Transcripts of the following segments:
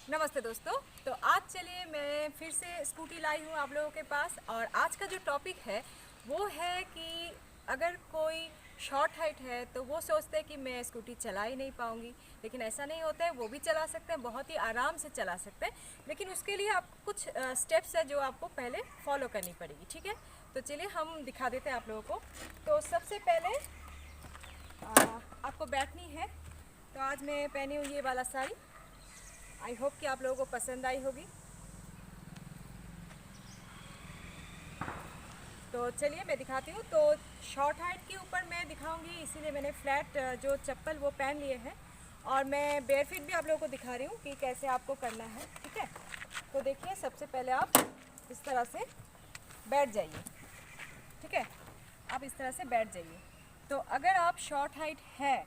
नमस्ते दोस्तों। तो आज चलिए मैं फिर से स्कूटी लाई हूँ आप लोगों के पास। और आज का जो टॉपिक है वो है कि अगर कोई शॉर्ट हाइट है तो वो सोचते हैं कि मैं स्कूटी चला ही नहीं पाऊँगी, लेकिन ऐसा नहीं होता है। वो भी चला सकते हैं, बहुत ही आराम से चला सकते हैं, लेकिन उसके लिए आपको कुछ स्टेप्स है जो आपको पहले फॉलो करनी पड़ेगी। ठीक है, तो चलिए हम दिखा देते हैं आप लोगों को। तो सबसे पहले आपको बैठनी है। तो आज मैं पहनी हूँ ये वाला साड़ी। आई होप कि आप लोगों को पसंद आई होगी। तो चलिए मैं दिखाती हूँ। तो शॉर्ट हाइट के ऊपर मैं दिखाऊंगी, इसीलिए मैंने फ्लैट जो चप्पल वो पहन लिए हैं, और मैं बेयर फीट भी आप लोगों को दिखा रही हूँ कि कैसे आपको करना है। ठीक है, तो देखिए सबसे पहले आप इस तरह से बैठ जाइए। ठीक है, आप इस तरह से बैठ जाइए। तो अगर आप शॉर्ट हाइट है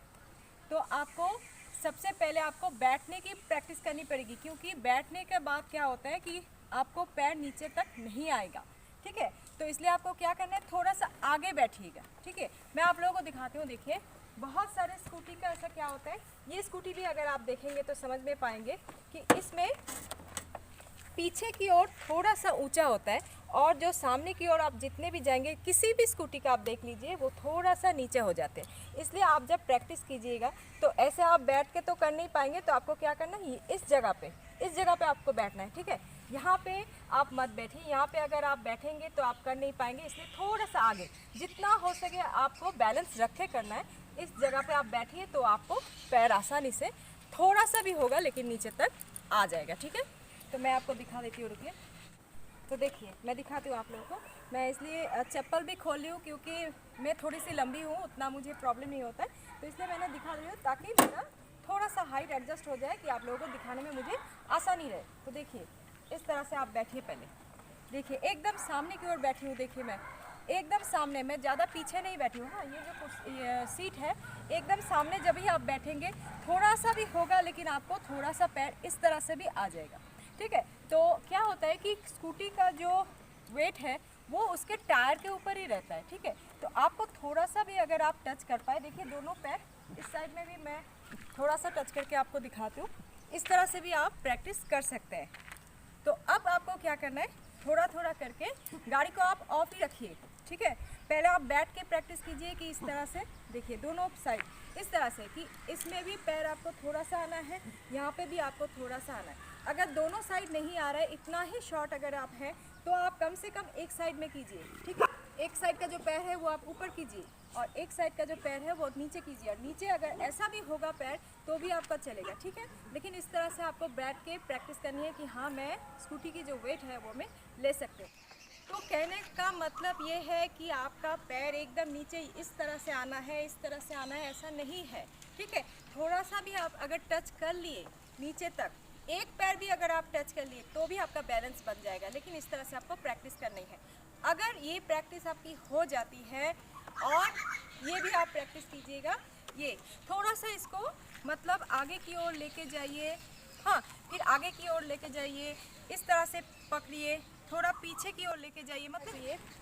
तो आपको सबसे पहले आपको बैठने की प्रैक्टिस करनी पड़ेगी, क्योंकि बैठने के बाद क्या होता है कि आपको पैर नीचे तक नहीं आएगा। ठीक है, तो इसलिए आपको क्या करना है, थोड़ा सा आगे बैठिएगा। ठीक है, मैं आप लोगों को दिखाती हूँ। देखिए बहुत सारे स्कूटी का ऐसा क्या होता है, ये स्कूटी भी अगर आप देखेंगे तो समझ में पाएंगे कि इसमें पीछे की ओर थोड़ा सा ऊंचा होता है, और जो सामने की ओर आप जितने भी जाएंगे, किसी भी स्कूटी का आप देख लीजिए, वो थोड़ा सा नीचे हो जाते हैं। इसलिए आप जब प्रैक्टिस कीजिएगा तो ऐसे आप बैठ के तो कर नहीं पाएंगे। तो आपको क्या करना है, इस जगह पे आपको बैठना है। ठीक है, यहाँ पे आप मत बैठिए। यहाँ पे अगर आप बैठेंगे तो आप कर नहीं पाएंगे, इसलिए थोड़ा सा आगे जितना हो सके आपको बैलेंस रखे करना है। इस जगह पे आप बैठिए तो आपको पैर आसानी से, थोड़ा सा भी होगा लेकिन नीचे तक आ जाएगा। ठीक है, तो मैं आपको दिखा देती हूँ, रुकिए। तो देखिए मैं दिखाती हूँ आप लोगों को। मैं इसलिए चप्पल भी खोल ली हूँ क्योंकि मैं थोड़ी सी लंबी हूँ, उतना मुझे प्रॉब्लम नहीं होता है, तो इसलिए मैंने दिखा रही हूँ ताकि मेरा थोड़ा सा हाइट एडजस्ट हो जाए, कि आप लोगों को दिखाने में मुझे आसानी रहे। तो देखिए इस तरह से आप बैठिए। पहले देखिए एकदम सामने की ओर बैठी हूँ। देखिए मैं एकदम सामने, मैं ज़्यादा पीछे नहीं बैठी हूँ। हाँ, ये जो सीट है एकदम सामने। जब ही आप बैठेंगे थोड़ा सा भी होगा, लेकिन आपको थोड़ा सा पैर इस तरह से भी आ जाएगा। ठीक है, तो क्या होता है कि स्कूटी का जो वेट है वो उसके टायर के ऊपर ही रहता है। ठीक है, तो आपको थोड़ा सा भी अगर आप टच कर पाए, देखिए दोनों पैर, इस साइड में भी मैं थोड़ा सा टच करके आपको दिखाती हूँ। इस तरह से भी आप प्रैक्टिस कर सकते हैं। तो अब आपको क्या करना है, थोड़ा थोड़ा करके गाड़ी को आप ऑफ ही रखिए। ठीक है, पहले आप बैठ के प्रैक्टिस कीजिए कि इस तरह से, देखिए दोनों साइड इस तरह से, कि इसमें भी पैर आपको थोड़ा सा आना है, यहाँ पे भी आपको थोड़ा सा आना है। अगर दोनों साइड नहीं आ रहा है, इतना ही शॉर्ट अगर आप हैं, तो आप कम से कम एक साइड में कीजिए। ठीक है, एक साइड का जो पैर है वो आप ऊपर कीजिए, और एक साइड का जो पैर है वो नीचे कीजिए। और नीचे अगर ऐसा भी होगा पैर तो भी आपका चलेगा। ठीक है, लेकिन इस तरह से आपको बैठ के प्रैक्टिस करनी है कि हाँ, मैं स्कूटी की जो वेट है वो मैं ले सकती हूँ। तो कहने का मतलब ये है कि आपका पैर एकदम नीचे इस तरह से आना है, इस तरह से आना है, ऐसा नहीं है। ठीक है, थोड़ा सा भी आप अगर टच कर लिए नीचे तक, एक पैर भी अगर आप टच कर लिए तो भी आपका बैलेंस बन जाएगा। लेकिन इस तरह से आपको प्रैक्टिस करनी है। अगर ये प्रैक्टिस आपकी हो जाती है, और ये भी आप प्रैक्टिस कीजिएगा, ये थोड़ा सा इसको मतलब आगे की ओर लेके जाइए। हाँ, फिर आगे की ओर लेके जाइए, इस तरह से पकड़िए, थोड़ा पीछे की ओर लेके जाइए।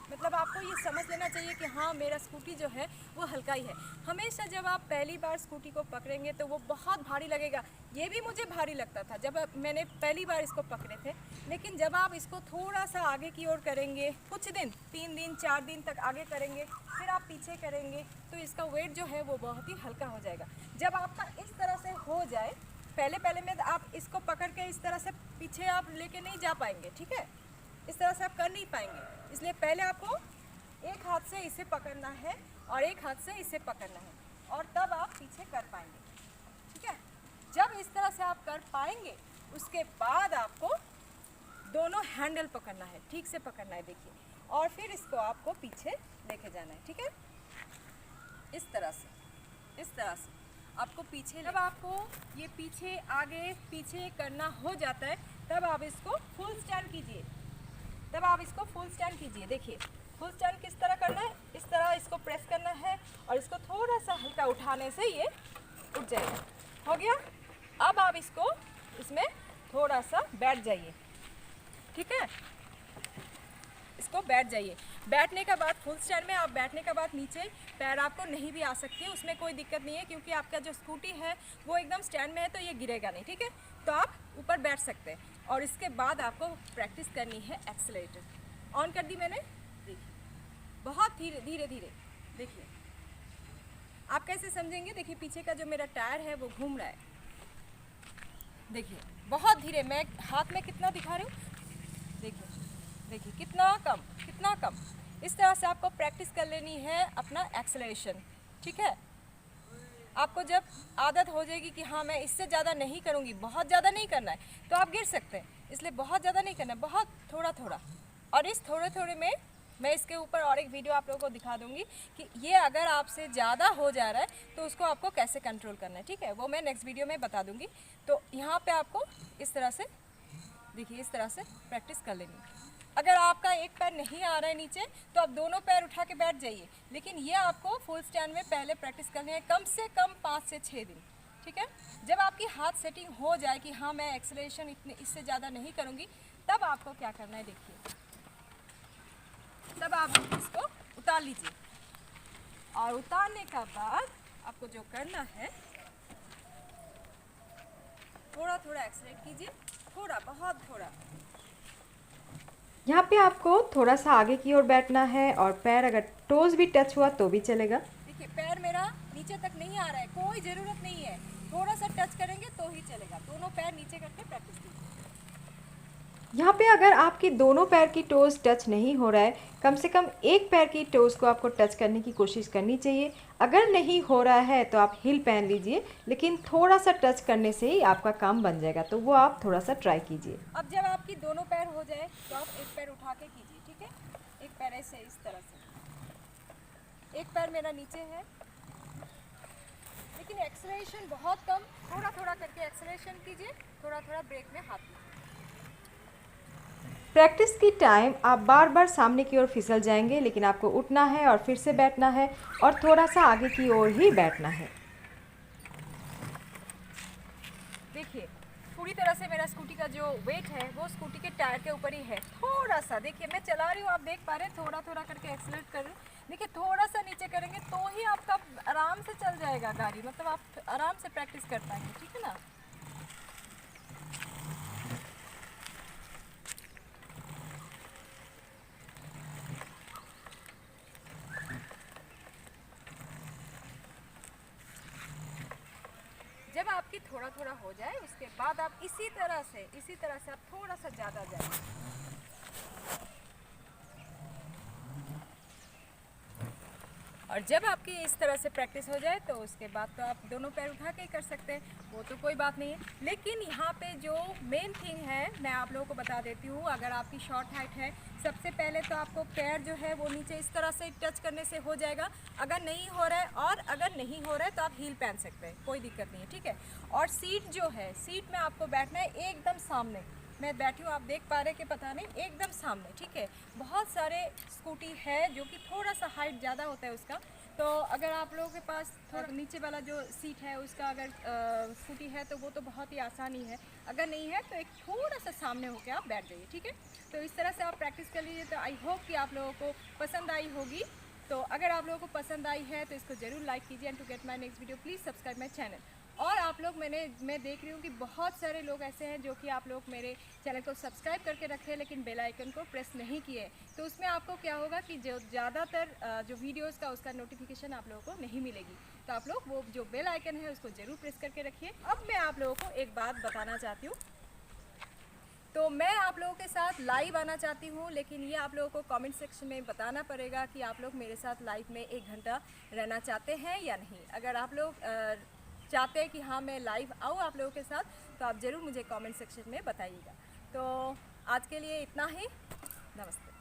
मतलब आपको ये समझ लेना चाहिए कि हाँ, मेरा स्कूटी जो है वो हल्का ही है। हमेशा जब आप पहली बार स्कूटी को पकड़ेंगे तो वो बहुत भारी लगेगा। ये भी मुझे भारी लगता था जब मैंने पहली बार इसको पकड़े थे, लेकिन जब आप इसको थोड़ा सा आगे की ओर करेंगे, कुछ दिन, 3 दिन 4 दिन तक आगे करेंगे, फिर आप पीछे करेंगे, तो इसका वेट जो है वो बहुत ही हल्का हो जाएगा। जब आपका इस तरह से हो जाए, पहले में आप इसको पकड़ के इस तरह से पीछे आप लेके नहीं जा पाएंगे। ठीक है, इस तरह से आप कर नहीं पाएंगे। इसलिए पहले आपको एक हाथ से इसे पकड़ना है और एक हाथ से इसे पकड़ना है, और तब आप पीछे कर पाएंगे। ठीक है, जब इस तरह से आप कर पाएंगे, उसके बाद आपको दोनों हैंडल पकड़ना है, ठीक से पकड़ना है। देखिए, और फिर इसको आपको पीछे लेके जाना है। ठीक है, इस तरह से आपको पीछे, जब आपको ये पीछे आगे पीछे करना हो जाता है, तब आप इसको फुल स्टैंड कीजिए। देखिए फुल स्टैंड किस तरह करना है, इस तरह इसको प्रेस करना है, और इसको थोड़ा सा हल्का उठाने से ये उठ जाएगा। हो गया। अब आप इसको इसमें थोड़ा सा बैठ जाइए। ठीक है, इसको बैठ जाइए। बैठने के बाद फुल स्टैंड में आप बैठने के बाद नीचे पैर आपको नहीं भी आ सकती है, उसमें कोई दिक्कत नहीं है, क्योंकि आपका जो स्कूटी है वो एकदम स्टैंड में है, तो ये गिरेगा नहीं। ठीक है, तो आप ऊपर बैठ सकते हैं। और इसके बाद आपको प्रैक्टिस करनी है एक्सेलरेटर। ऑन कर दी मैंने, देखिए बहुत धीरे धीरे धीरे। देखिए आप कैसे समझेंगे, देखिए पीछे का जो मेरा टायर है वो घूम रहा है। देखिए बहुत धीरे, मैं हाथ में कितना दिखा रही हूँ, देखिए देखिए कितना कम, कितना कम। इस तरह से आपको प्रैक्टिस कर लेनी है अपना एक्सेलरेशन, ठीक है। आपको जब आदत हो जाएगी कि हाँ मैं इससे ज़्यादा नहीं करूँगी, बहुत ज़्यादा नहीं करना है, तो आप गिर सकते हैं। इसलिए बहुत ज़्यादा नहीं करना है, बहुत थोड़ा थोड़ा। और इस थोड़े थोड़े में मैं इसके ऊपर और एक वीडियो आप लोगों को दिखा दूँगी कि ये अगर आपसे ज़्यादा हो जा रहा है तो उसको आपको कैसे कंट्रोल करना है, ठीक है। वो मैं नेक्स्ट वीडियो में बता दूँगी। तो यहाँ पर आपको इस तरह से, देखिए इस तरह से प्रैक्टिस कर लेनी है। अगर आपका एक पैर नहीं आ रहा है नीचे तो आप दोनों पैर उठा के बैठ जाइए, लेकिन ये आपको फुल स्टैंड में पहले प्रैक्टिस करनी है कम से कम 5 से 6 दिन, ठीक है। जब आपकी हाथ सेटिंग हो जाए कि हाँ मैं एक्सेलरेशन इतने इससे ज़्यादा नहीं करूँगी, तब आपको क्या करना है, देखिए तब आप इसको उतार लीजिए। और उतारने का बाद आपको जो करना है, थोड़ा थोड़ा एक्सेलरेट कीजिए, थोड़ा, बहुत थोड़ा। यहाँ पे आपको थोड़ा सा आगे की ओर बैठना है और पैर अगर टोज भी टच हुआ तो भी चलेगा। देखिए पैर मेरा नीचे तक नहीं आ रहा है, कोई ज़रूरत नहीं है, थोड़ा सा टच करेंगे तो ही चलेगा। दोनों पैर नीचे करके प्रैक्टिस कीजिए। यहाँ पे अगर आपकी दोनों पैर की टोज टच नहीं हो रहा है, कम से कम एक पैर की टोज को आपको टच करने की कोशिश करनी चाहिए। अगर नहीं हो रहा है तो आप हील पहन लीजिए, लेकिन थोड़ा सा टच करने से ही आपका काम बन जाएगा, तो वो आप थोड़ा सा ट्राई कीजिए। अब जब आपकी दोनों पैर हो जाए तो आप एक पैर उठा के कीजिए, ठीक है। एक पैर ऐसे, इस तरह से, एक पैर मेरा नीचे है, लेकिन एक्सेलरेशन बहुत कम, थोड़ा थोड़ा करके एक्सेलरेशन कीजिए, थोड़ा थोड़ा ब्रेक में हाथ लीजिए। प्रैक्टिस की टाइम आप बार बार सामने की ओर फिसल जाएंगे, लेकिन आपको उठना है और फिर से बैठना है और थोड़ा सा आगे की ओर ही बैठना है। देखिए पूरी तरह से मेरा स्कूटी का जो वेट है वो स्कूटी के टायर के ऊपर ही है। थोड़ा सा देखिए मैं चला रही हूँ, आप देख पा रहे हैं, थोड़ा थोड़ा करके एक्सेलरेट कर रही हूँ। देखिए थोड़ा सा नीचे करेंगे तो ही आपका आराम से चल जाएगा गाड़ी, मतलब आप आराम से प्रैक्टिस कर पाएंगे, ठीक है ना। जब आपकी थोड़ा थोड़ा हो जाए उसके बाद आप इसी तरह से आप थोड़ा सा ज़्यादा जाइए। और जब आपकी इस तरह से प्रैक्टिस हो जाए तो उसके बाद तो आप दोनों पैर उठा के ही कर सकते हैं, वो तो कोई बात नहीं है। लेकिन यहाँ पे जो मेन थिंग है मैं आप लोगों को बता देती हूँ, अगर आपकी शॉर्ट हाइट है, सबसे पहले तो आपको पैर जो है वो नीचे इस तरह से टच करने से हो जाएगा। अगर नहीं हो रहा है, और अगर नहीं हो रहा है तो आप हील पहन सकते हैं, कोई दिक्कत नहीं है, ठीक है। और सीट जो है, सीट में आपको बैठना है एकदम सामने। मैं बैठी हूँ, आप देख पा रहे कि पता नहीं, एकदम सामने, ठीक है। बहुत सारे स्कूटी है जो कि थोड़ा सा हाइट ज़्यादा होता है उसका, तो अगर आप लोगों के पास थोड़ा नीचे वाला जो सीट है उसका अगर स्कूटी है तो वो तो बहुत ही आसानी है। अगर नहीं है तो एक थोड़ा सा सामने होकर आप बैठ जाइए, ठीक है। तो इस तरह से आप प्रैक्टिस कर लीजिए। तो आई होप कि आप लोगों को पसंद आई होगी। तो अगर आप लोगों को पसंद आई है तो इसको ज़रूर लाइक कीजिए, and to get my next video please subscribe my channel. और आप लोग मैं देख रही हूँ कि बहुत सारे लोग ऐसे हैं जो कि आप लोग मेरे चैनल को सब्सक्राइब करके रखे हैं लेकिन बेल आइकन को प्रेस नहीं किए। तो उसमें आपको क्या होगा कि जो ज़्यादातर जो वीडियोस का उसका नोटिफिकेशन आप लोगों को नहीं मिलेगी। तो आप लोग वो जो बेल आइकन है उसको ज़रूर प्रेस करके रखिए। अब मैं आप लोगों को एक बात बताना चाहती हूँ। तो मैं आप लोगों के साथ लाइव आना चाहती हूँ, लेकिन ये आप लोगों को कमेंट सेक्शन में बताना पड़ेगा कि आप लोग मेरे साथ लाइव में 1 घंटा रहना चाहते हैं या नहीं। अगर आप लोग चाहते हैं कि हाँ मैं लाइव आऊँ आप लोगों के साथ, तो आप ज़रूर मुझे कमेंट सेक्शन में बताइएगा। तो आज के लिए इतना ही, नमस्ते।